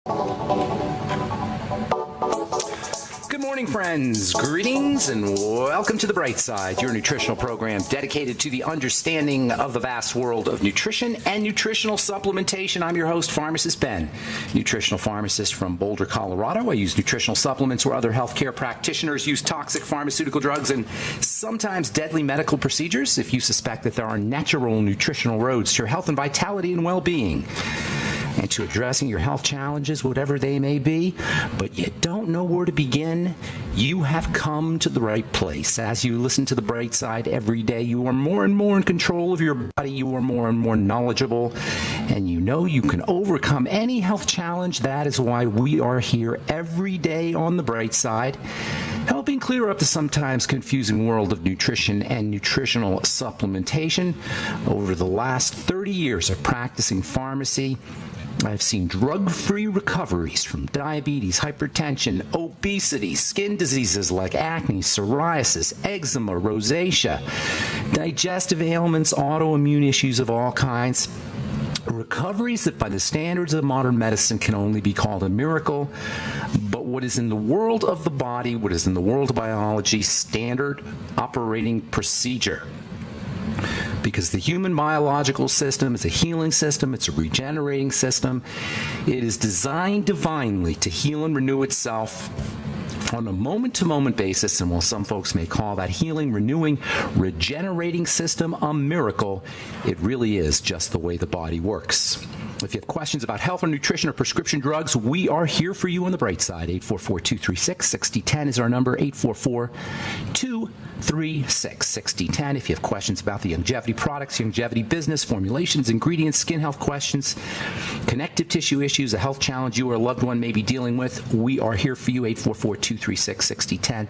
Good morning, friends. Greetings and welcome to The Bright Side, your nutritional program dedicated to the understanding of the vast world of nutrition and nutritional supplementation. I'm your host, Pharmacist Ben, nutritional pharmacist from Boulder, Colorado. I use nutritional supplements where other healthcare practitioners use toxic pharmaceutical drugs and sometimes deadly medical procedures. If you suspect that there are natural nutritional roads to your health and vitality and well-being, and to addressing your health challenges, whatever they may be, but you don't know where to begin, you have come to the right place. As you listen to The Bright Side every day, you are more and more in control of your body, you are more and more knowledgeable, and you know you can overcome any health challenge. That is why we are here every day on The Bright Side, helping clear up the sometimes confusing world of nutrition and nutritional supplementation. Over the last 30 years of practicing pharmacy, I've seen drug-free recoveries from diabetes, hypertension, obesity, skin diseases like acne, psoriasis, eczema, rosacea, digestive ailments, autoimmune issues of all kinds. Recoveries that by the standards of modern medicine can only be called a miracle, but what is in the world of the body, what is in the world of biology, standard operating procedure. Because the human biological system is a healing system, it's a regenerating system. It is designed divinely to heal and renew itself on a moment-to-moment basis, and while some folks may call that healing, renewing, regenerating system a miracle, it really is just the way the body works. If you have questions about health or nutrition or prescription drugs, we are here for you on The Bright Side. 844-236-6010 is our number, 844-236-6010. If you have questions about the longevity products, longevity business, formulations, ingredients, skin health questions, connective tissue issues, a health challenge you or a loved one may be dealing with, we are here for you. 844-236-6010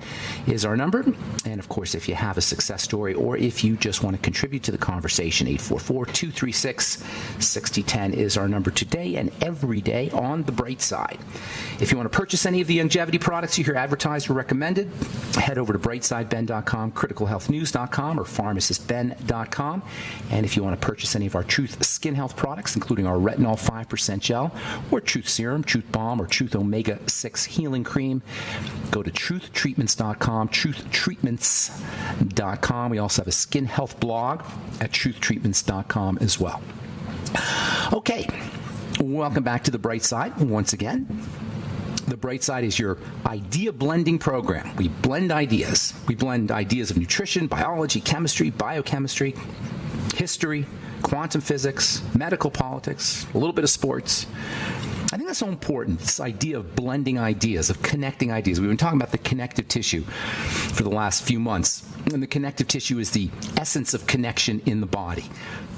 is our number. And of course, if you have a success story or if you just want to contribute to the conversation, 844-236-6010 is our number today and every day on The Bright Side. If you want to purchase any of the longevity products you hear advertised or recommended, head over to brightsideben.com, criticalhealthnews.com, or pharmacistben.com. And if you want to purchase any of our Truth Skin Health products, including our Retinol 5% Gel, or Truth Serum, Truth Balm, or Truth Omega 6 Healing Cream, go to truthtreatments.com, truthtreatments.com. We also have a skin health blog at truthtreatments.com as well. Okay, welcome back to The Bright Side once again. The Bright Side is your idea blending program. We blend ideas. We blend ideas of nutrition, biology, chemistry, biochemistry, history, quantum physics, medical politics, a little bit of sports. I think that's so important, this idea of blending ideas, of connecting ideas. We've been talking about the connective tissue for the last few months, and the connective tissue is the essence of connection in the body.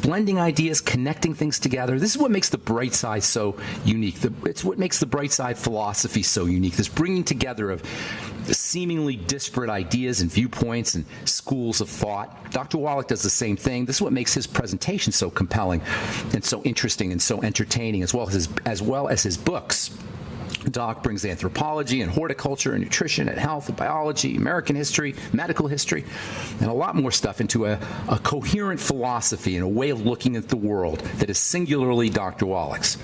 Blending ideas, connecting things together. This is what makes the Bright Side so unique. It's what makes the Bright Side philosophy so unique. This bringing together of seemingly disparate ideas and viewpoints and schools of thought. Dr. Wallach does the same thing. This is what makes his presentation so compelling and so interesting and so entertaining, as well as his books. Doc brings anthropology and horticulture and nutrition and health and biology, American history, medical history, and a lot more stuff into a coherent philosophy and a way of looking at the world that is singularly Dr. Wallach's.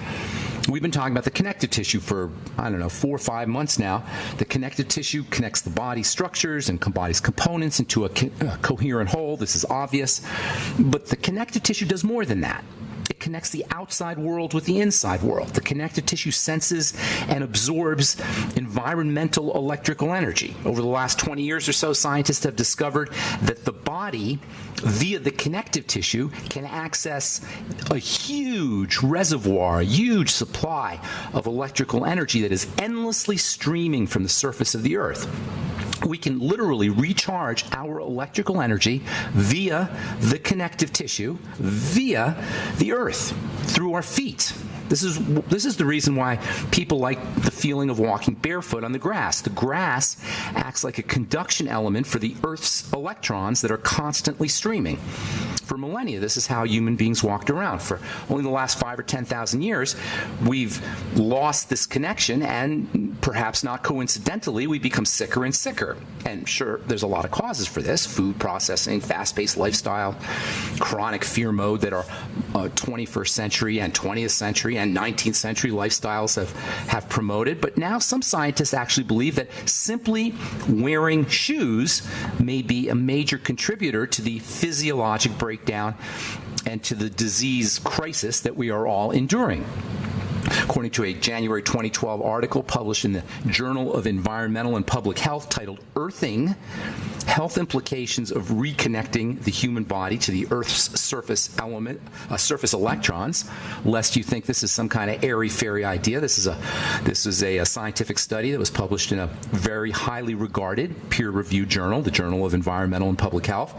We've been talking about the connective tissue for, 4 or 5 months now. The connective tissue connects the body's structures and body's components into a coherent whole. This is obvious. But the connective tissue does more than that. It connects the outside world with the inside world. The connective tissue senses and absorbs environmental electrical energy. Over the last 20 years or so, scientists have discovered that the body, via the connective tissue, can access a huge reservoir, a huge supply of electrical energy that is endlessly streaming from the surface of the Earth. We can literally recharge our electrical energy via the connective tissue, via the earth, through our feet. This is the reason why people like the feeling of walking barefoot on the grass. The grass acts like a conduction element for the Earth's electrons that are constantly streaming. For millennia, this is how human beings walked around. For only the last 5,000 or 10,000 years, we've lost this connection, and perhaps not coincidentally, we become sicker and sicker. And sure, there's a lot of causes for this: food processing, fast-paced lifestyle, chronic fear mode that our 21st century and 20th century and 19th century lifestyles have promoted. But now some scientists actually believe that simply wearing shoes may be a major contributor to the physiologic breakdown and to the disease crisis that we are all enduring. According to a January 2012 article published in the Journal of Environmental and Public Health titled "Earthing: Health Implications of Reconnecting the Human Body to the Earth's Surface Electrons," lest you think this is some kind of airy-fairy idea, this is a scientific study that was published in a very highly regarded peer-reviewed journal, the Journal of Environmental and Public Health.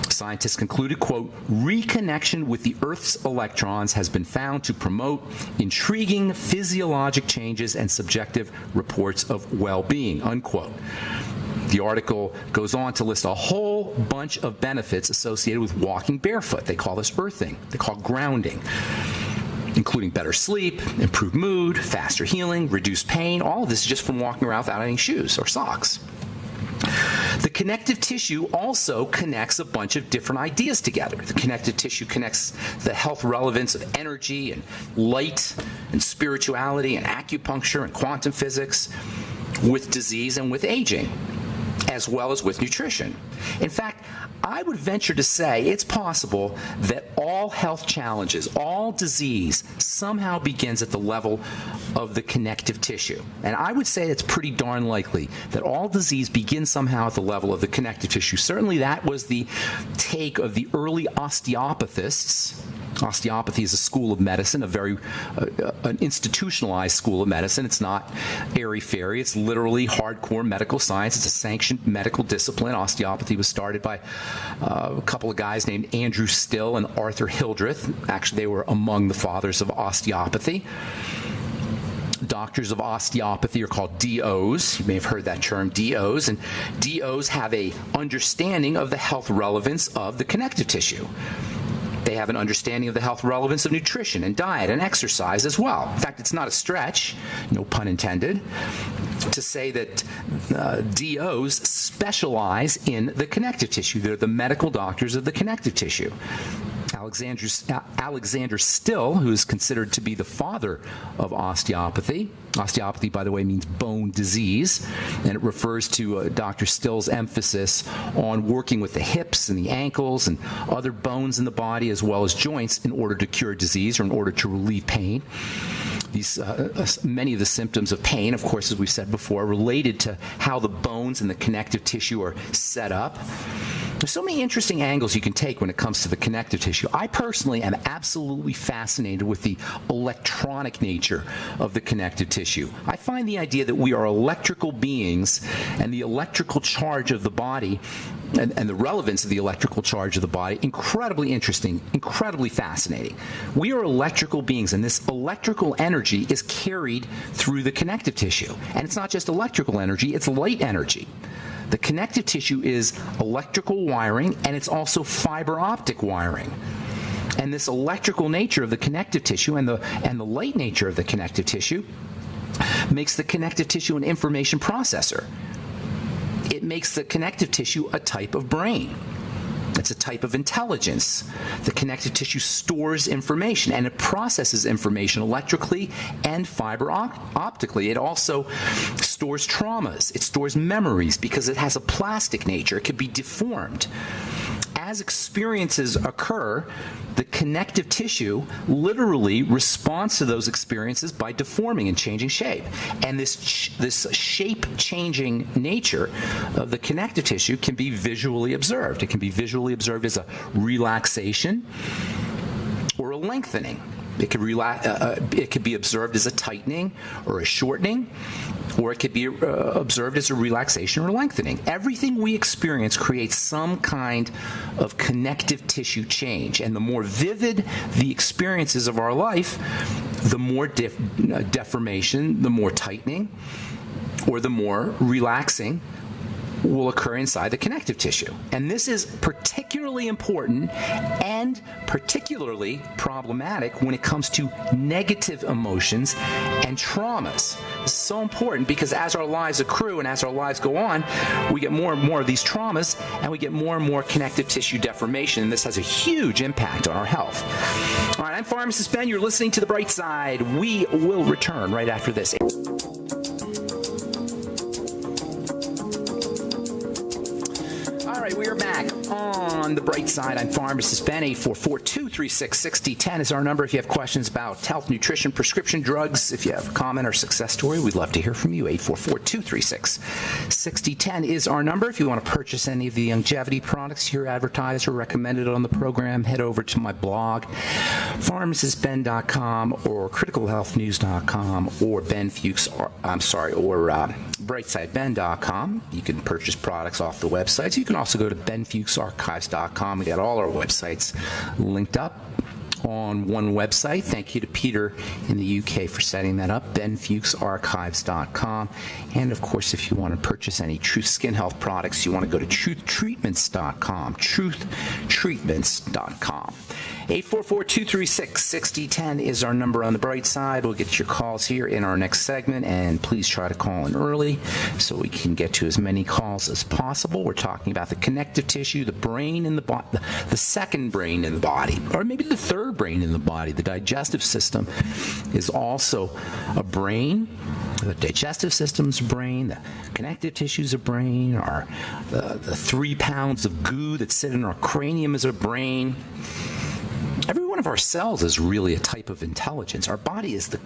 Scientists concluded, quote, "Reconnection with the Earth's electrons has been found to promote intriguing physiologic changes and subjective reports of well-being," unquote. The article goes on to list a whole bunch of benefits associated with walking barefoot. They call this earthing. They call it grounding, including better sleep, improved mood, faster healing, reduced pain. All of this is just from walking around without any shoes or socks. The connective tissue also connects a bunch of different ideas together. The connective tissue connects the health relevance of energy and light and spirituality and acupuncture and quantum physics with disease and with aging, as well as with nutrition. In fact, I would venture to say it's possible that all health challenges, all disease, somehow begins at the level of the connective tissue. And I would say it's pretty darn likely that all disease begins somehow at the level of the connective tissue. Certainly that was the take of the early osteopathists. Osteopathy is a school of medicine, a very an institutionalized school of medicine. It's not airy-fairy. It's literally hardcore medical science. It's a sanctioned medical discipline. Osteopathy was started by a couple of guys named Andrew Still and Arthur Hildreth. Actually, they were among the fathers of osteopathy. Doctors of osteopathy are called DOs. You may have heard that term, DOs. And DOs have an understanding of the health relevance of the connective tissue. They have an understanding of the health relevance of nutrition and diet and exercise as well. In fact, it's not a stretch, no pun intended, to say that DOs specialize in the connective tissue. They're the medical doctors of the connective tissue. Alexander Still, who is considered to be the father of osteopathy. Osteopathy, by the way, means bone disease, and it refers to Dr. Still's emphasis on working with the hips and the ankles and other bones in the body as well as joints in order to cure disease or in order to relieve pain. These many of the symptoms of pain, of course, as we've said before, are related to how the bones and the connective tissue are set up. There's so many interesting angles you can take when it comes to the connective tissue. I personally am absolutely fascinated with the electronic nature of the connective tissue. I find the idea that we are electrical beings and the electrical charge of the body and the relevance of the electrical charge of the body incredibly interesting, incredibly fascinating. We are electrical beings, and this electrical energy is carried through the connective tissue. And it's not just electrical energy, it's light energy. The connective tissue is electrical wiring, and it's also fiber optic wiring. And this electrical nature of the connective tissue and the light nature of the connective tissue makes the connective tissue an information processor. It makes the connective tissue a type of brain. It's a type of intelligence. The connective tissue stores information, and it processes information electrically and fiber optically. It also stores traumas. It stores memories because it has a plastic nature. It could be deformed. As experiences occur, the connective tissue literally responds to those experiences by deforming and changing shape. And this shape-changing nature of the connective tissue can be visually observed. It can be visually observed as a relaxation or a lengthening. It could be observed as a tightening or a shortening, or it could be observed as a relaxation or lengthening. Everything we experience creates some kind of connective tissue change, and the more vivid the experiences of our life, the more deformation, the more tightening, or the more relaxing will occur inside the connective tissue. And this is particularly important and particularly problematic when it comes to negative emotions and traumas. This is so important because as our lives accrue and as our lives go on, we get more and more of these traumas and we get more and more connective tissue deformation, and this has a huge impact on our health. All right, I'm Pharmacist Ben. You're listening to The Bright Side. We will return right after this. All right, we are back on The Bright Side. I'm Pharmacist Ben. 844-236-6010 is our number if you have questions about health, nutrition, prescription drugs. If you have a comment or success story, we'd love to hear from you. 844-236-6010 is our number. If you want to purchase any of the longevity products here advertised or recommended on the program, head over to my blog, pharmacistben.com or criticalhealthnews.com or brightsideben.com. You can purchase products off the websites. You can also go to benfuchsarchives.com. We got all our websites linked up on one website. Thank you to Peter in the UK for setting that up, benfuchsarchives.com. And of course, if you want to purchase any Truth Skin Health products, you want to go to truthtreatments.com, truthtreatments.com. 844-236-6010 is our number on The Bright Side. We'll get your calls here in our next segment, and please try to call in early so we can get to as many calls as possible. We're talking about the connective tissue, the brain in the body, the second brain in the body, or maybe the third brain in the body. The digestive system is also a brain. The digestive system's a brain, the connective tissue's a brain, the 3 pounds of goo that sit in our cranium is a brain. Every one of our cells is really a type of intelligence. Our body is the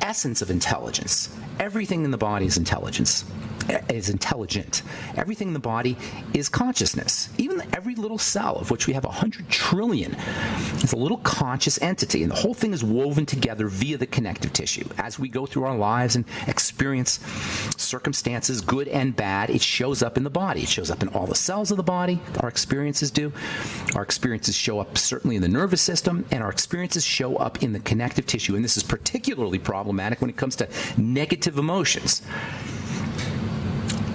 essence of intelligence. Everything in the body is intelligent. Everything in the body is consciousness. Even every little cell, of which we have 100 trillion, is a little conscious entity, and the whole thing is woven together via the connective tissue. As we go through our lives and experience circumstances, good and bad, it shows up in the body. It shows up in all the cells of the body. Our experiences do. Our experiences show up certainly in the nervous system, and our experiences show up in the connective tissue. And this is particularly problematic when it comes to negative emotions.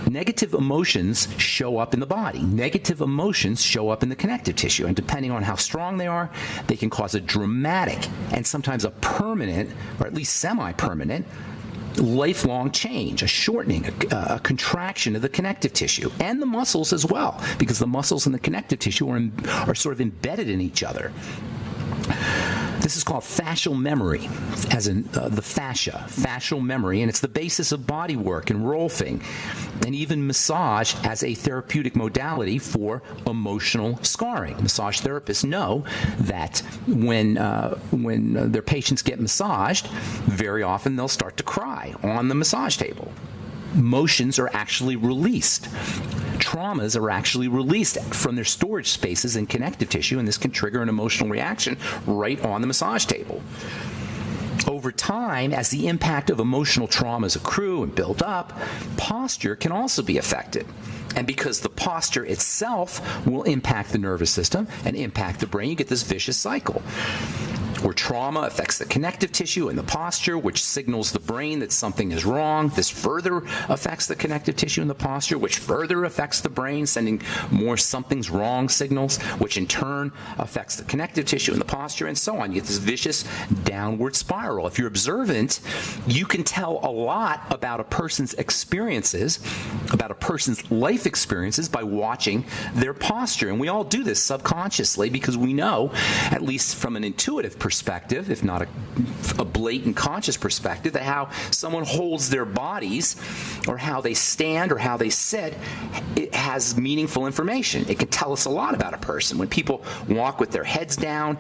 Negative emotions show up in the body. Negative emotions show up in the connective tissue. And depending on how strong they are, they can cause a dramatic and sometimes a permanent, or at least semi-permanent, lifelong change, a shortening, a contraction of the connective tissue and the muscles as well, because the muscles and the connective tissue are sort of embedded in each other. This is called fascial memory, as in the fascial memory, and it's the basis of body work and rolfing, and even massage as a therapeutic modality for emotional scarring. Massage therapists know that when their patients get massaged, very often they'll start to cry on the massage table. Emotions are actually released. Traumas are actually released from their storage spaces in connective tissue, and this can trigger an emotional reaction right on the massage table. Over time, as the impact of emotional traumas accrue and build up, posture can also be affected. And because the posture itself will impact the nervous system and impact the brain, you get this vicious cycle, where trauma affects the connective tissue and the posture, which signals the brain that something is wrong. This further affects the connective tissue and the posture, which further affects the brain, sending more something's wrong signals, which in turn affects the connective tissue and the posture, and so on. You get this vicious downward spiral. If you're observant, you can tell a lot about a person's experiences, about a person's life experiences, by watching their posture. And we all do this subconsciously because we know, at least from an intuitive perspective, if not a blatant conscious perspective, that how someone holds their bodies or how they stand or how they sit, it has meaningful information. It can tell us a lot about a person. When people walk with their heads down,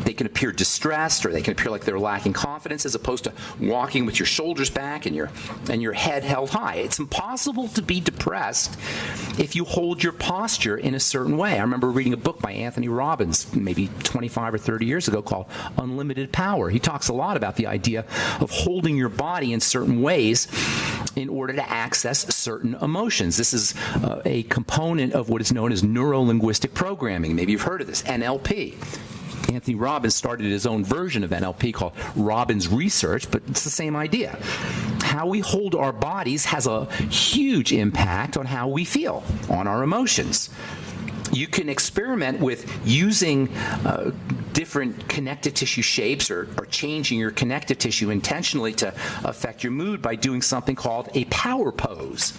they can appear distressed, or they can appear like they're lacking confidence, as opposed to walking with your shoulders back and your head held high. It's impossible to be depressed if you hold your posture in a certain way. I remember reading a book by Anthony Robbins maybe 25 or 30 years ago called Unlimited Power. He talks a lot about the idea of holding your body in certain ways in order to access certain emotions. This is a component of what is known as neuro-linguistic programming. Maybe you've heard of this, NLP. Anthony Robbins started his own version of NLP called Robbins Research, but it's the same idea. how we hold our bodies has a huge impact on how we feel, on our emotions. You can experiment with using different connective tissue shapes or changing your connective tissue intentionally to affect your mood by doing something called a power pose.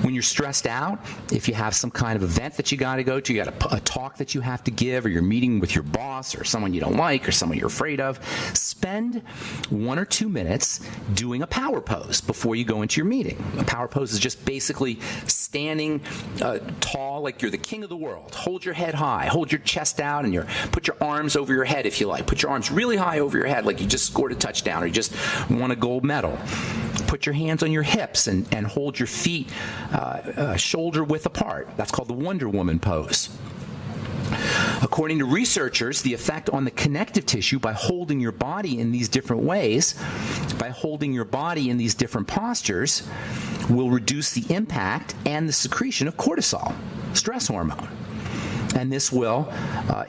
When you're stressed out, if you have some kind of event that you got to go to, you got a talk that you have to give, or you're meeting with your boss or someone you don't like or someone you're afraid of, spend 1 or 2 minutes doing a power pose before you go into your meeting. A power pose is just basically standing tall like you're the king of the world. Hold your head high, hold your chest out, and put your arms over your head if you like. Put your arms really high over your head like you just scored a touchdown or you just won a gold medal. Put your hands on your hips and hold your feet shoulder width apart. That's called the Wonder Woman pose. According to researchers, the effect on the connective tissue by holding your body in these different ways, by holding your body in these different postures, will reduce the impact and the secretion of cortisol, stress hormone. And this will,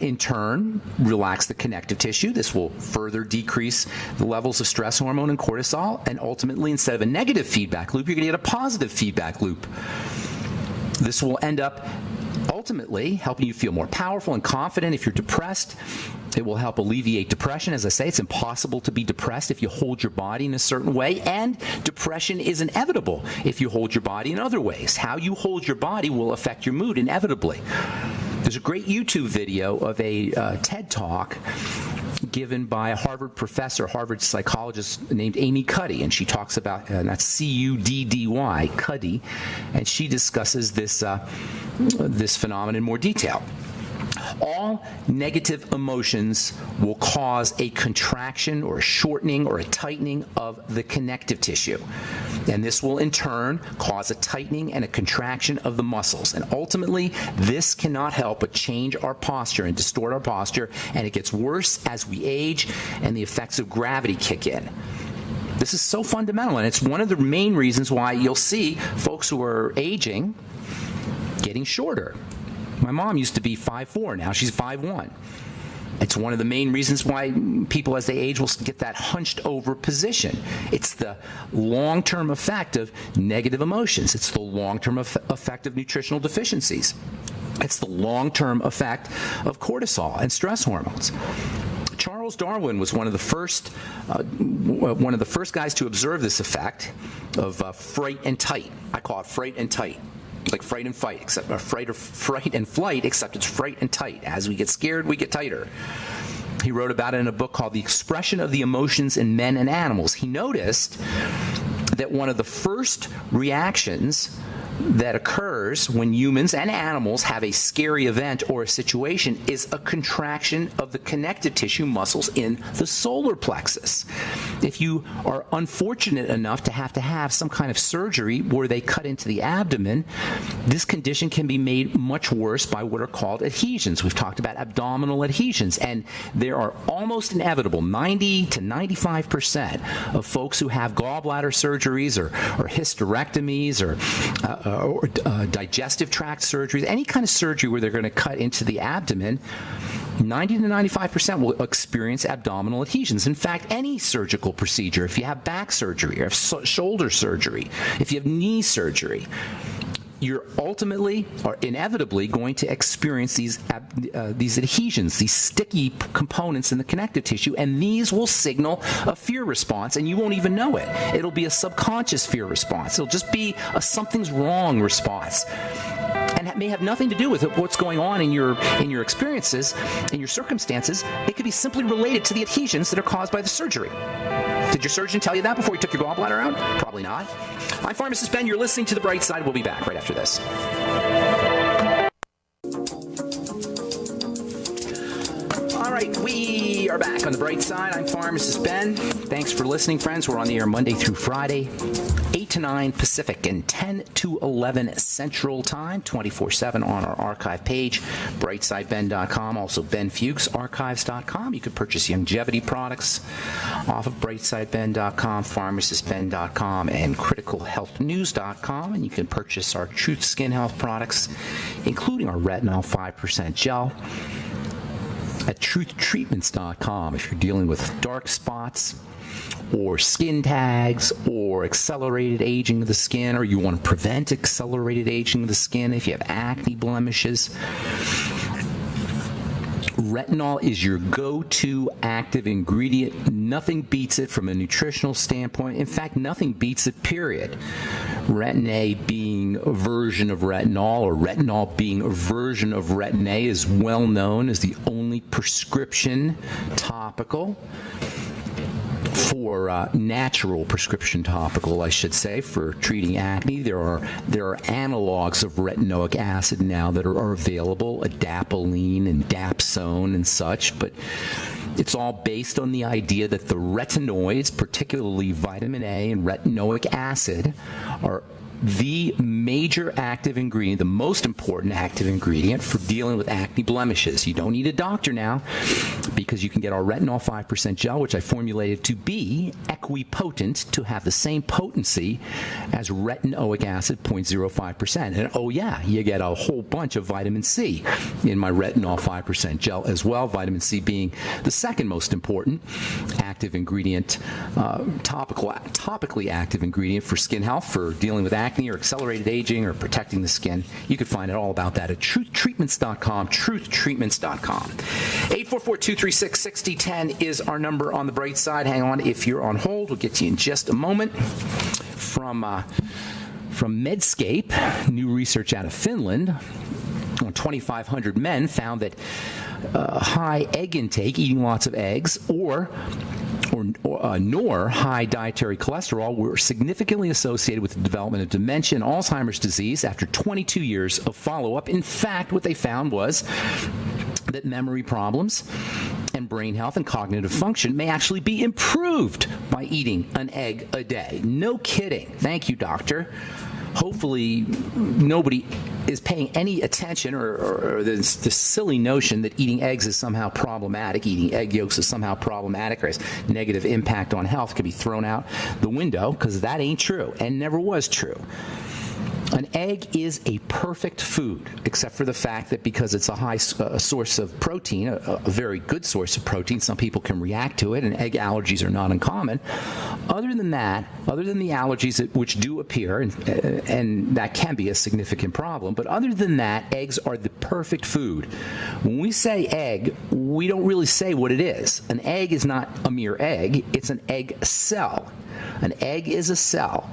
in turn, relax the connective tissue. This will further decrease the levels of stress hormone and cortisol. And ultimately, instead of a negative feedback loop, you're going to get a positive feedback loop. This will end up ultimately helping you feel more powerful and confident. If you're depressed, it will help alleviate depression. As I say, it's impossible to be depressed if you hold your body in a certain way, and depression is inevitable if you hold your body in other ways. How you hold your body will affect your mood inevitably. There's a great YouTube video of a TED Talk given by a Harvard professor, Harvard psychologist named Amy Cuddy, and she talks about, that's C-U-D-D-Y, Cuddy, and she discusses this phenomenon in more detail. All negative emotions will cause a contraction or a shortening or a tightening of the connective tissue. And this will in turn cause a tightening and a contraction of the muscles. And ultimately, this cannot help but change our posture and distort our posture. And it gets worse as we age and the effects of gravity kick in. This is so fundamental, and it's one of the main reasons why you'll see folks who are aging getting shorter. My mom used to be 5'4", now she's 5'1". It's one of the main reasons why people as they age will get that hunched over position. It's the long-term effect of negative emotions. It's the long-term effect of nutritional deficiencies. It's the long-term effect of cortisol and stress hormones. Charles Darwin was one of the first guys to observe this effect of fright and tight. I call it fright and tight. Like fright and fight, except fright and flight, except it's fright and tight. As we get scared, we get tighter. He wrote about it in a book called The Expression of the Emotions in Men and Animals. He noticed that one of the first reactions that occurs when humans and animals have a scary event or a situation is a contraction of the connective tissue muscles in the solar plexus. If you are unfortunate enough to have some kind of surgery where they cut into the abdomen, this condition can be made much worse by what are called adhesions. We've talked about abdominal adhesions, and there are almost inevitable 90 to 95% of folks who have gallbladder surgeries or hysterectomies or digestive tract surgeries, any kind of surgery where they're going to cut into the abdomen, 90 to 95% will experience abdominal adhesions. In fact, any surgical procedure, if you have back surgery or shoulder surgery, if you have knee surgery, you're ultimately or inevitably going to experience these adhesions, these sticky components in the connective tissue, and these will signal a fear response, and you won't even know it. It'll be a subconscious fear response. It'll just be a something's wrong response. And it may have nothing to do with what's going on in your experiences, in your circumstances. It could be simply related to the adhesions that are caused by the surgery. Did your surgeon tell you that before he took your gallbladder out? Probably not. I'm Pharmacist Ben. You're listening to The Bright Side. We'll be back right after this. All right, we are back on The Bright Side. I'm Pharmacist Ben. Thanks for listening, friends. We're on the air Monday through Friday, 8 to 9 Pacific and 10 to 11 Central Time, 24/7 on our archive page, brightsideben.com, also benfuchsarchives.com. You could purchase longevity products off of brightsideben.com, pharmacistben.com, and criticalhealthnews.com. And you can purchase our Truth Skin Health products, including our Retinol 5% gel, at truthtreatments.com if you're dealing with dark spots or skin tags or accelerated aging of the skin, or you want to prevent accelerated aging of the skin if you have acne blemishes. Retinol is your go-to active ingredient. Nothing beats it from a nutritional standpoint. In fact, nothing beats it, period. Retin-A being a version of retinol, or retinol being a version of Retin-A, is well known as the only prescription topical for natural prescription topical, I should say, for treating acne. There are analogs of retinoic acid now that are available, adapalene and dapsone and such, but it's all based on the idea that the retinoids, particularly vitamin A and retinoic acid, are the major active ingredient, the most important active ingredient for dealing with acne blemishes. You don't need a doctor now, because you can get our retinol 5% gel, which I formulated to be equipotent, to have the same potency as retinoic acid, 0.05%. And oh yeah, you get a whole bunch of vitamin C in my retinol 5% gel as well, vitamin C being the second most important active ingredient, topically active ingredient for skin health, for dealing with acne or accelerated aging or protecting the skin. You can find out all about that at truthtreatments.com, truthtreatments.com. 844-236-6010 is our number on the bright side. Hang on if you're on hold. We'll get to you in just a moment. From Medscape, new research out of Finland on 2,500 men found that high egg intake, eating lots of eggs, nor high dietary cholesterol were significantly associated with the development of dementia and Alzheimer's disease after 22 years of follow-up. In fact, what they found was that memory problems and brain health and cognitive function may actually be improved by eating an egg a day. No kidding. Thank you, doctor. Hopefully nobody is paying any attention or this silly notion that eating eggs is somehow problematic, eating egg yolks is somehow problematic or has negative impact on health, can be thrown out the window, because that ain't true and never was true. An egg is a perfect food, except for the fact that because it's a high source of protein, a very good source of protein, some people can react to it, and egg allergies are not uncommon. Other than that, other than the allergies which do appear, and that can be a significant problem, but other than that, eggs are the perfect food. When we say egg, we don't really say what it is. An egg is not a mere egg, it's an egg cell. An egg is a cell.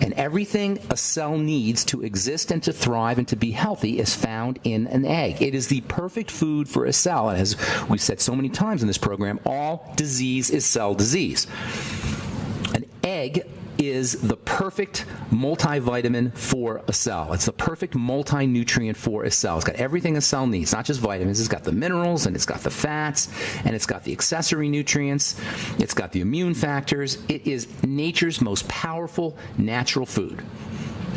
And everything a cell needs to exist and to thrive and to be healthy is found in an egg. It is the perfect food for a cell. And as we've said so many times in this program, all disease is cell disease. An egg is the perfect multivitamin for a cell. It's the perfect multi-nutrient for a cell. It's got everything a cell needs, not just vitamins. It's got the minerals, and it's got the fats, and it's got the accessory nutrients. It's got the immune factors. It is nature's most powerful natural food.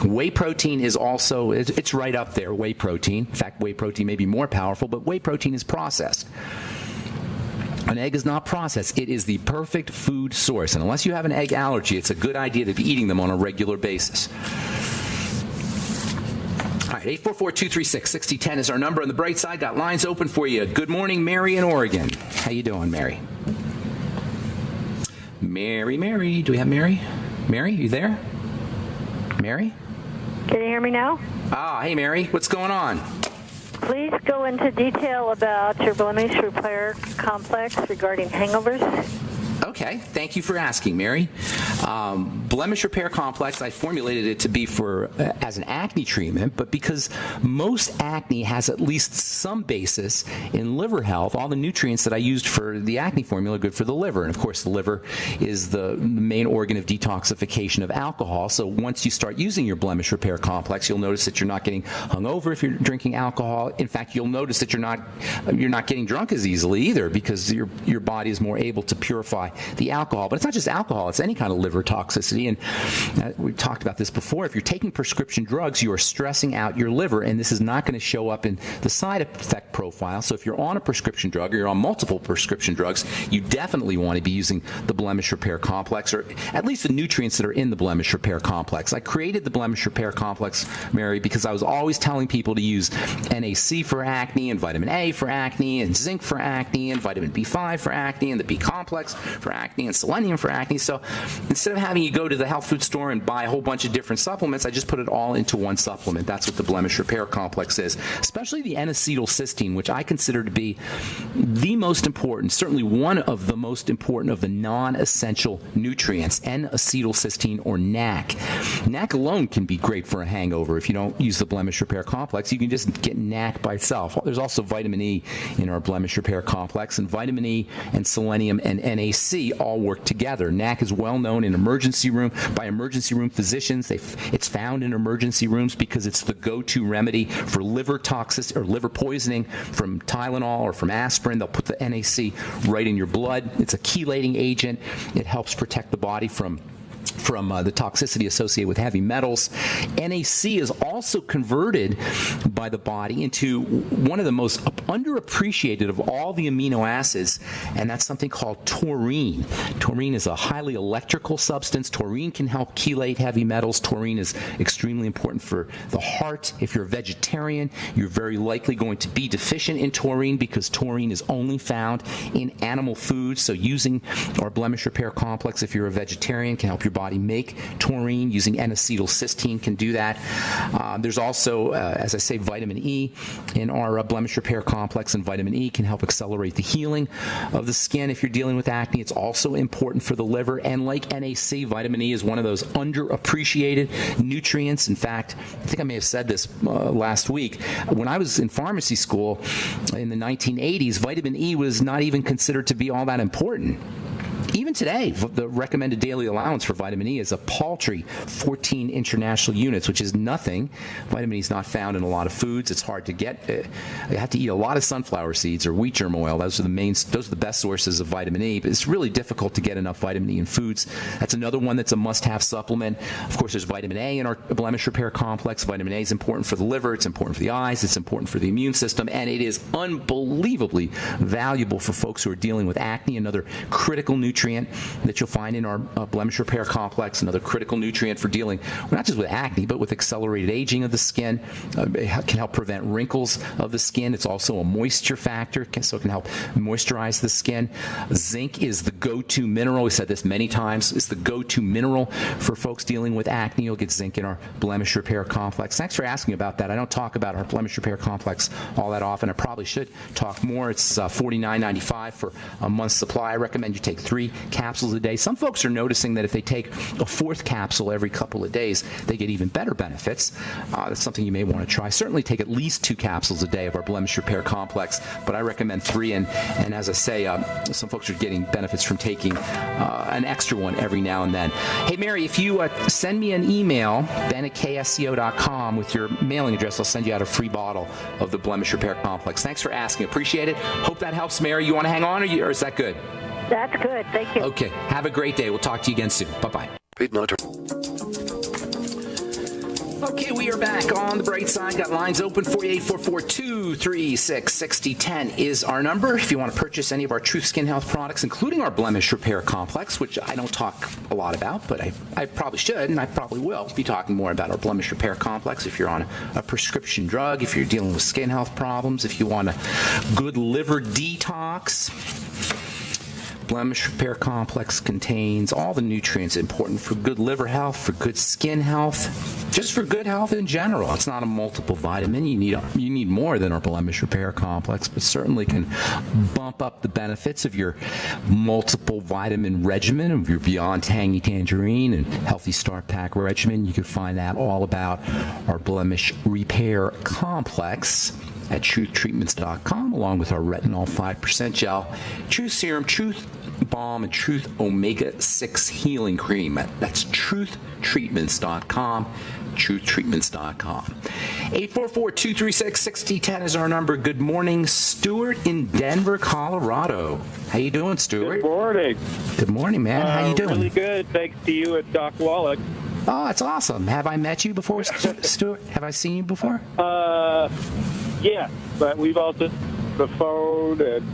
Whey protein is also, it's right up there, whey protein. In fact, whey protein may be more powerful, but whey protein is processed. An egg is not processed. It is the perfect food source. And unless you have an egg allergy, it's a good idea to be eating them on a regular basis. All right, 844-236-6010 is our number on the bright side. Got lines open for you. Good morning, Mary in Oregon. How you doing, Mary? Mary. Do we have Mary? Mary, you there? Mary? Can you hear me now? Hey, Mary. What's going on? Please go into detail about your blemish repair complex regarding hangovers. Okay, thank you for asking, Mary. Blemish repair complex, I formulated it to be for as an acne treatment, but because most acne has at least some basis in liver health, all the nutrients that I used for the acne formula are good for the liver. And of course, the liver is the main organ of detoxification of alcohol. So once you start using your blemish repair complex, you'll notice that you're not getting hungover if you're drinking alcohol. In fact, you'll notice that you're not getting drunk as easily either, because your body is more able to purify the alcohol. But it's not just alcohol, it's any kind of liver toxicity. And we've talked about this before. If you're taking prescription drugs, you are stressing out your liver, and this is not going to show up in the side effect profile. So if you're on a prescription drug or you're on multiple prescription drugs, you definitely want to be using the blemish repair complex, or at least the nutrients that are in the blemish repair complex. I created the blemish repair complex, Mary, because I was always telling people to use NAC for acne and vitamin A for acne and zinc for acne and vitamin B5 for acne and the B complex for acne and selenium for acne. So instead of having you go to the health food store and buy a whole bunch of different supplements, I just put it all into one supplement. That's what the blemish repair complex is, especially the N-acetylcysteine, which I consider to be the most important, certainly one of the most important of the non-essential nutrients, N-acetylcysteine or NAC. NAC alone can be great for a hangover. If you don't use the blemish repair complex, you can just get NAC by itself. There's also vitamin E in our blemish repair complex, and vitamin E and selenium and NAC all work together. NAC is well known in emergency room by emergency room physicians. It's found in emergency rooms because it's the go-to remedy for liver toxicity or liver poisoning from Tylenol or from aspirin. They'll put the NAC right in your blood. It's a chelating agent. It helps protect the body from the toxicity associated with heavy metals. NAC is also converted by the body into one of the most underappreciated of all the amino acids, and that's something called taurine. Taurine is a highly electrical substance. Taurine can help chelate heavy metals. Taurine is extremely important for the heart. If you're a vegetarian, you're very likely going to be deficient in taurine because taurine is only found in animal foods. So using our blemish repair complex, if you're a vegetarian, can help your body make taurine. Using N-acetylcysteine can do that. There's also, as I say, vitamin E in our blemish repair complex, and vitamin E can help accelerate the healing of the skin if you're dealing with acne. It's also important for the liver, and like NAC, vitamin E is one of those underappreciated nutrients. In fact, I think I may have said this last week. When I was in pharmacy school in the 1980s, vitamin E was not even considered to be all that important. Even today, the recommended daily allowance for vitamin E is a paltry 14 international units, which is nothing. Vitamin E is not found in a lot of foods. It's hard to get. You have to eat a lot of sunflower seeds or wheat germ oil. Those are the best sources of vitamin E. But it's really difficult to get enough vitamin E in foods. That's another one that's a must-have supplement. Of course, there's vitamin A in our blemish repair complex. Vitamin A is important for the liver. It's important for the eyes. It's important for the immune system. And it is unbelievably valuable for folks who are dealing with acne, another critical nutrient that you'll find in our blemish repair complex, another critical nutrient for dealing not just with acne, but with accelerated aging of the skin. It can help prevent wrinkles of the skin. It's also a moisture factor, so it can help moisturize the skin. Zinc is the go-to mineral. We said this many times. It's the go-to mineral for folks dealing with acne. You'll get zinc in our blemish repair complex. Thanks for asking about that. I don't talk about our blemish repair complex all that often. I probably should talk more. It's $49.95 for a month's supply. I recommend you take 3 capsules a day. Some folks are noticing that if they take a 4th capsule every couple of days, they get even better benefits. That's something you may want to try. Certainly take at least 2 capsules a day of our blemish repair complex, but I recommend 3. And as I say, some folks are getting benefits from taking an extra one every now and then. Hey, Mary, if you send me an email, ben@ksco.com, with your mailing address, I'll send you out a free bottle of the blemish repair complex. Thanks for asking. Appreciate it. Hope that helps, Mary. You want to hang on, or is that good? That's good. Thank you. Okay. Have a great day. We'll talk to you again soon. Bye-bye. Okay, we are back on the bright side. Got lines open for you. 844-236-6010 is our number. If you want to purchase any of our Truth Skin Health products, including our blemish repair complex, which I don't talk a lot about, but I probably should, and I probably will be talking more about our blemish repair complex. If you're on a prescription drug, if you're dealing with skin health problems, if you want a good liver detox, blemish repair complex contains all the nutrients important for good liver health, for good skin health, just for good health in general. It's not a multiple vitamin. You need more than our blemish repair complex, but certainly can bump up the benefits of your multiple vitamin regimen, of your Beyond Tangy Tangerine and Healthy Start Pack regimen. You can find out all about our blemish repair complex at truthtreatments.com, along with our retinol 5% gel, Truth Serum, Truth Balm, and Truth Omega-6 Healing Cream. That's truthtreatments.com. truthtreatments.com. 844-236-6010 is our number. Good morning, Stuart in Denver, Colorado. How you doing, Stuart? Good morning. Good morning, man. How you doing? Really good. Thanks to you and Doc Wallach. Oh, that's awesome. Have I met you before, Stuart? Have I seen you before? Yeah, but we've also the phone and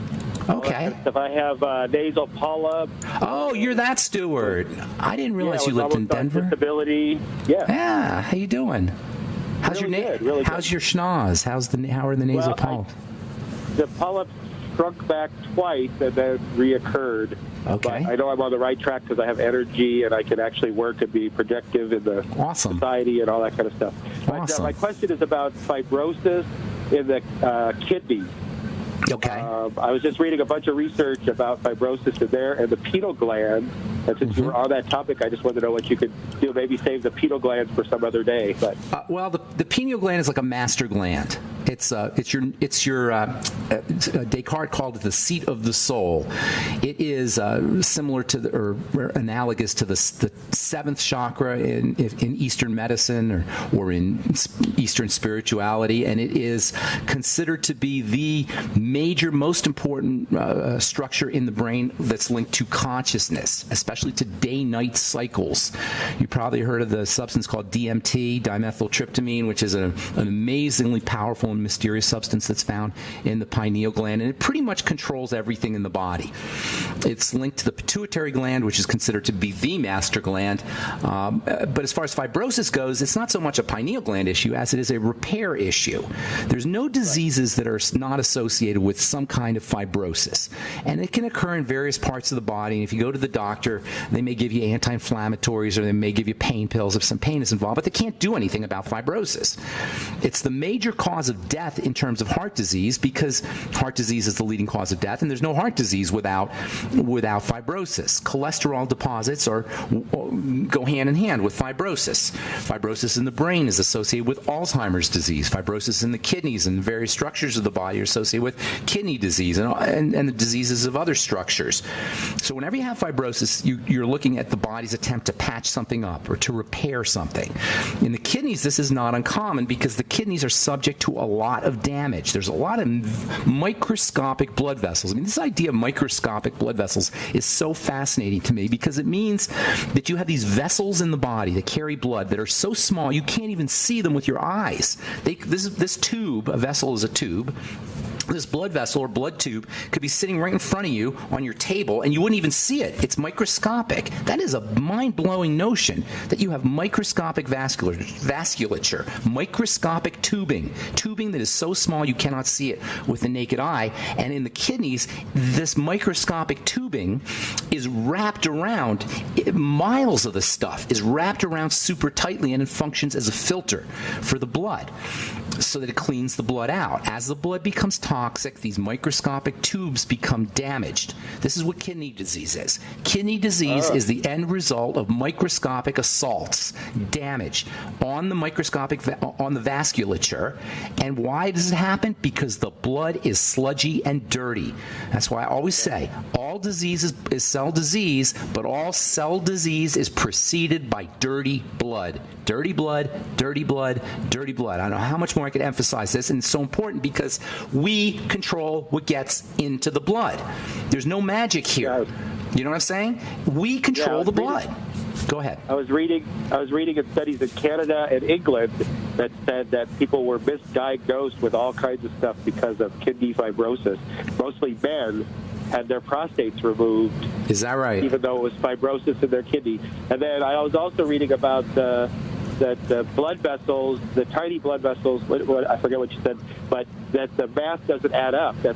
okay. If I have nasal polyp. Oh, you're that Stuart. I didn't realize you lived in Denver. Disability. Yeah. Yeah. How you doing? How's really your good, really How's good. your schnoz? How are the nasal polyps? The polyps shrunk back twice and then reoccurred. Okay. But I know I'm on the right track because I have energy and I can actually work and be productive in the society and all that kind of stuff. But, my question is about fibrosis in the kidneys. Okay. I was just reading a bunch of research about fibrosis in there and the pineal gland. And since you were on that topic, I just wanted to know what you could do. Maybe save the pineal gland for some other day. But well, the pineal gland is like a master gland. It's your Descartes called it the seat of the soul. It is similar to or analogous to the seventh chakra in Eastern medicine or in Eastern spirituality, and it is considered to be the major, most important structure in the brain that's linked to consciousness, especially to day-night cycles. You probably heard of the substance called DMT, dimethyltryptamine, which is an amazingly powerful and mysterious substance that's found in the pineal gland, and it pretty much controls everything in the body. It's linked to the pituitary gland, which is considered to be the master gland. But as far as fibrosis goes, it's not so much a pineal gland issue as it is a repair issue. There's no diseases that are not associated with some kind of fibrosis, and it can occur in various parts of the body. And if you go to the doctor, they may give you anti-inflammatories or they may give you pain pills if some pain is involved, but they can't do anything about fibrosis. It's the major cause of death in terms of heart disease, because heart disease is the leading cause of death, and there's no heart disease without fibrosis. Cholesterol deposits go hand in hand with fibrosis. Fibrosis in the brain is associated with Alzheimer's disease. Fibrosis in the kidneys and various structures of the body are associated with kidney disease and the diseases of other structures. So whenever you have fibrosis, you're looking at the body's attempt to patch something up or to repair something. In the kidneys, this is not uncommon because the kidneys are subject to a lot of damage. There's a lot of microscopic blood vessels. I mean, this idea of microscopic blood vessels is so fascinating to me because it means that you have these vessels in the body that carry blood that are so small you can't even see them with your eyes. This tube, a vessel is a tube. This blood vessel or blood tube could be sitting right in front of you on your table and you wouldn't even see it. It's microscopic. That is a mind-blowing notion that you have microscopic vasculature, microscopic tubing that is so small you cannot see it with the naked eye. And in the kidneys, this microscopic tubing is wrapped around, miles of the stuff is wrapped around super tightly, and it functions as a filter for the blood so that it cleans the blood out. As the blood becomes toxic, these microscopic tubes become damaged. This is what kidney disease is. Kidney disease is the end result of microscopic assaults, damage on the on the vasculature. And why does it happen? Because the blood is sludgy and dirty. That's why I always say all disease is cell disease, but all cell disease is preceded by dirty blood. Dirty blood, dirty blood, dirty blood. I don't know how much more I could emphasize this, and it's so important because we control what gets into the blood. There's no magic here. You know what I'm saying? We control the blood. Go ahead. I was reading in studies in Canada and England that said that people were misdiagnosed with all kinds of stuff because of kidney fibrosis. Mostly men had their prostates removed. Is that right? Even though it was fibrosis in their kidney. And then I was also reading about that the blood vessels, the tiny blood vessels, I forget what you said, but that the mass doesn't add up, that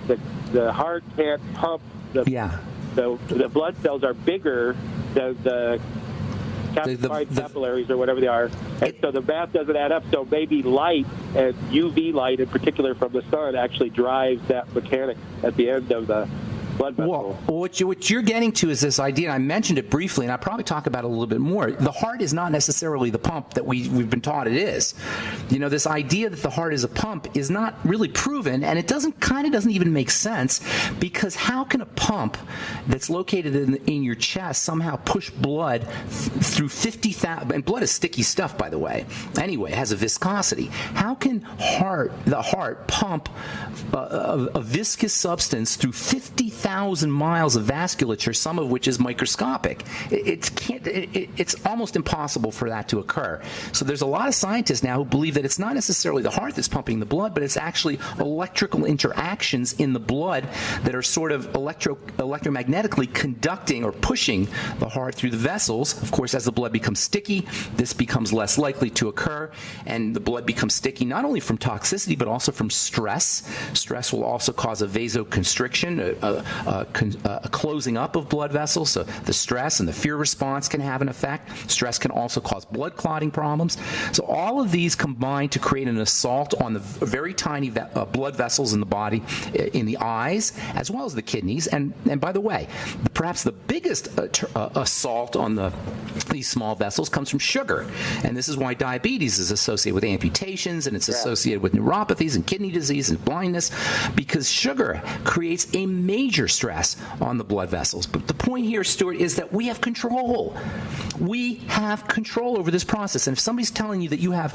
the heart can't pump the blood cells are bigger than the capillaries or whatever they are, and so the math doesn't add up. So maybe light, and UV light in particular from the sun, actually drives that mechanic at the end of the blood vessels. Well, what you're getting to is this idea, and I mentioned it briefly, and I'll probably talk about it a little bit more. The heart is not necessarily the pump that we've been taught it is. This idea that the heart is a pump is not really proven, and it doesn't even make sense, because how can a pump that's located in your chest somehow push blood through 50,000, and blood is sticky stuff, by the way. Anyway, it has a viscosity. How can the heart pump a viscous substance through 50,000 miles of vasculature, some of which is microscopic? It's almost impossible for that to occur. So there's a lot of scientists now who believe that it's not necessarily the heart that's pumping the blood, but it's actually electrical interactions in the blood that are sort of electromagnetically conducting or pushing the heart through the vessels. Of course, as the blood becomes sticky, this becomes less likely to occur, and the blood becomes sticky not only from toxicity but also from stress. Stress will also cause a vasoconstriction, a closing up of blood vessels. So the stress and the fear response can have an effect. Stress can also cause blood clotting problems. So all of these combine to create an assault on the very tiny blood vessels in the body, in the eyes, as well as the kidneys. And by the way, perhaps the biggest assault on these small vessels comes from sugar. And this is why diabetes is associated with amputations, and it's associated with neuropathies and kidney disease and blindness, because sugar creates a major stress on the blood vessels. But the point here, Stuart, is that we have control. We have control over this process. And if somebody's telling you that you have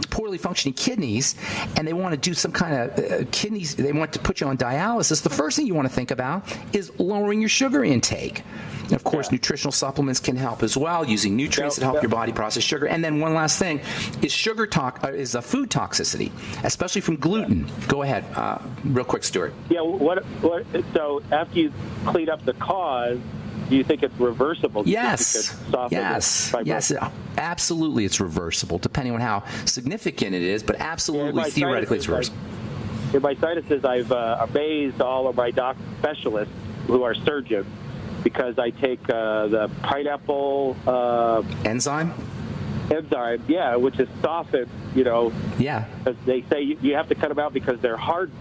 poorly functioning kidneys, and they want to do some kind of kidneys, they want to put you on dialysis, the first thing you want to think about is lowering your sugar intake. And of course, nutritional supplements can help as well, using nutrients that help your body process sugar. And then one last thing is food toxicity, especially from gluten. Go ahead, real quick, Stuart. Yeah. So after you clean up the cause, do you think it's reversible? Yes. Yes. Absolutely, it's reversible, depending on how significant it is. But absolutely, theoretically, it's reversible. In my sinuses, I've amazed all of my specialists who are surgeons, because I take the pineapple enzyme, which is softened. Yeah. Because they say you have to cut them out because they're hard.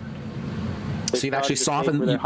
So you've actually softened.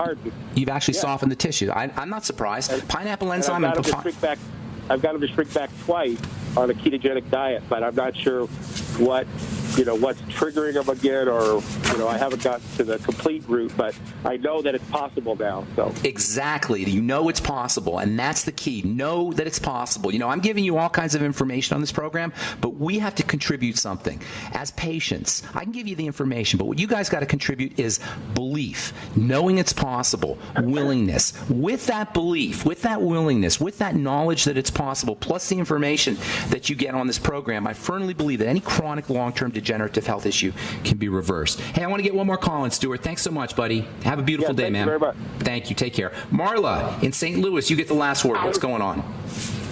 You've actually softened the tissue. I'm not surprised. Pineapple enzyme I've got them to shrink back twice on a ketogenic diet, but I'm not sure what's triggering them again, or I haven't gotten to the complete route, but I know that it's possible now. So exactly, it's possible, and that's the key. Know that it's possible. I'm giving you all kinds of information on this program, but we have to contribute something as patients. I can give you the information, but what you guys got to contribute is belief, knowing it's possible, willingness. With that belief, with that willingness, with that knowledge that it's possible, plus the information that you get on this program, I firmly believe that any chronic long-term degenerative health issue can be reversed. Hey, I want to get one more call in, Stuart. Thanks so much, buddy. Have a beautiful day, man. Thank you very much. Thank you. Take care. Marla in St. Louis, you get the last word. What's going on?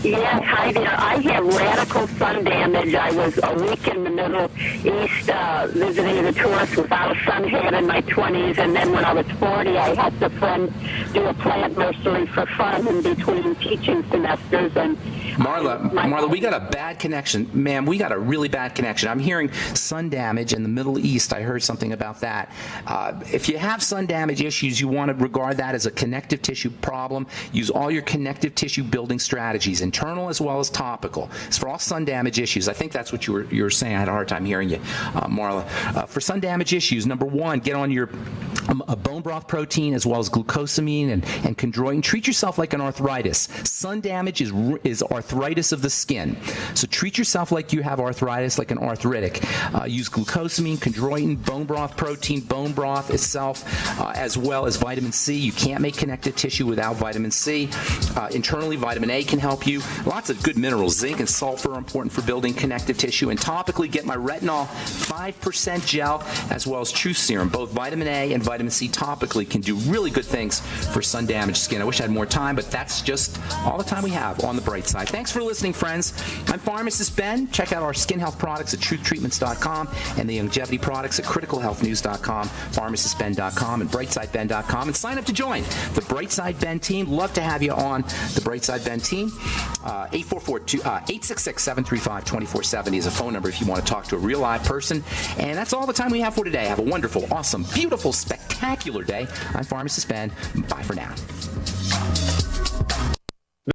Yes, hi there. I have radical sun damage. I was a week in the Middle East visiting the tourists without a sun hat in my 20s, and then when I was 40, I helped a friend do a plant nursery for fun in between teaching semesters. And Marla, we got a bad connection. Ma'am, we got a really bad connection. I'm hearing sun damage in the Middle East. I heard something about that. If you have sun damage issues, you want to regard that as a connective tissue problem. Use all your connective tissue building strategies, internal as well as topical. It's for all sun damage issues. I think that's what you were saying. I had a hard time hearing you, Marla. For sun damage issues, number one, get on your bone broth protein as well as glucosamine and chondroitin. Treat yourself like an arthritis. Sun damage is arthritis of the skin. So treat yourself like you have arthritis, like an arthritic. Use glucosamine, chondroitin, bone broth protein, bone broth itself, as well as vitamin C. You can't make connective tissue without vitamin C. Internally, vitamin A can help you. Lots of good minerals. Zinc and sulfur are important for building connective tissue. And topically, get my retinol 5% gel as well as truth serum. Both vitamin A and vitamin C topically can do really good things for sun-damaged skin. I wish I had more time, but that's just all the time we have on the bright side. Thanks for listening, friends. I'm Pharmacist Ben. Check out our skin health products at truthtreatments.com and the longevity products at criticalhealthnews.com, pharmacistben.com, and brightsideben.com, and sign up to join the Brightside Ben team. Love to have you on the Brightside Ben team. 866-735-2470 is a phone number if you want to talk to a real live person. And that's all the time we have for today. Have a wonderful, awesome, beautiful, spectacular spectacular day. I'm Pharmacist Ben. Bye for now.